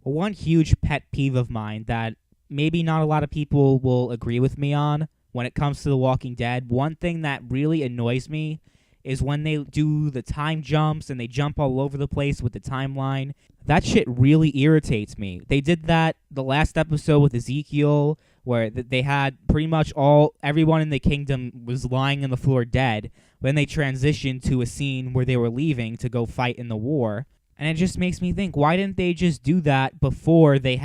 One huge pet peeve of mine that maybe not a lot of people will agree with me on when it comes to The Walking Dead, one thing that really annoys me is when they do the time jumps and they jump all over the place with the timeline. That shit really irritates me. They did that the last episode with Ezekiel, where they had pretty much everyone in the kingdom was lying on the floor dead. Then they transitioned to a scene where they were leaving to go fight in the war. And it just makes me think, why didn't they just do that before they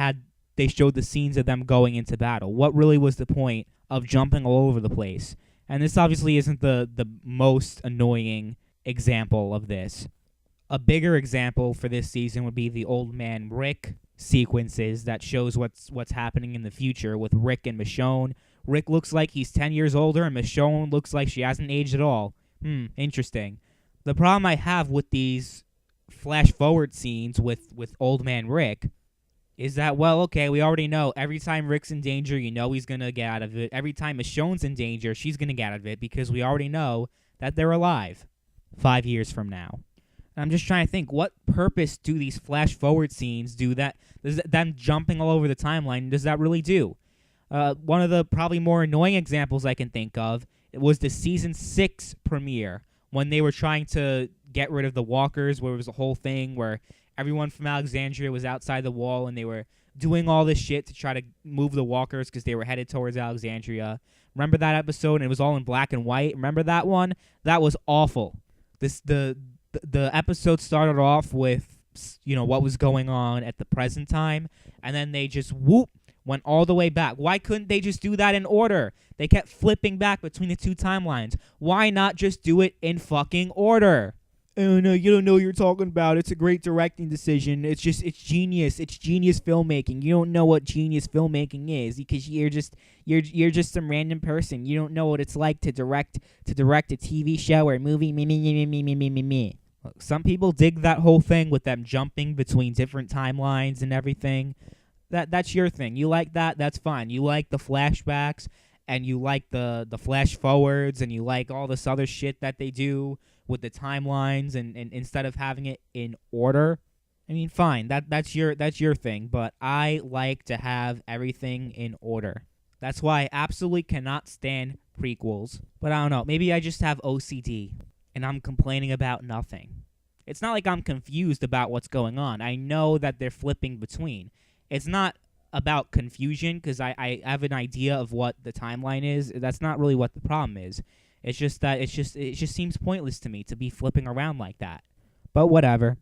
showed the scenes of them going into battle? What really was the point of jumping all over the place? And this obviously isn't the most annoying example of this. A bigger example for this season would be the old man Rick sequences that shows what's happening in the future with Rick and Michonne. Rick looks like he's 10 years older, and Michonne looks like she hasn't aged at all. Interesting. The problem I have with these flash forward scenes with old man Rick is that, well, okay, we already know every time Rick's in danger, you know he's going to get out of it. Every time Michonne's in danger, she's going to get out of it because we already know that they're alive 5 years from now. And I'm just trying to think, what purpose do these flash forward scenes do? Them jumping all over the timeline, does that really do? One of the probably more annoying examples I can think of was the season 6 premiere when they were trying to get rid of the walkers, where it was a whole thing where everyone from Alexandria was outside the wall and they were doing all this shit to try to move the walkers because they were headed towards Alexandria. Remember that episode? And it was all in black and white. Remember that one? That was awful. The episode started off with, what was going on at the present time, and then they just went all the way back. Why couldn't they just do that in order? They kept flipping back between the two timelines. Why not just do it in fucking order? Oh no, you don't know what you're talking about. It's a great directing decision. It's genius. It's genius filmmaking. You don't know what genius filmmaking is because you're just some random person. You don't know what it's like to direct a TV show or movie. Me. Look, some people dig that whole thing with them jumping between different timelines and everything. That's your thing. You like that? That's fine. You like the flashbacks and you like the flash forwards and you like all this other shit that they do with the timelines and instead of having it in order. I mean, fine, that's your thing, but I like to have everything in order. That's why I absolutely cannot stand prequels. But I don't know, maybe I just have OCD and I'm complaining about nothing. It's not like I'm confused about what's going on. I know that they're flipping between. It's not about confusion because I have an idea of what the timeline is. That's not really what the problem is. It's just that it just seems pointless to me to be flipping around like that. But whatever.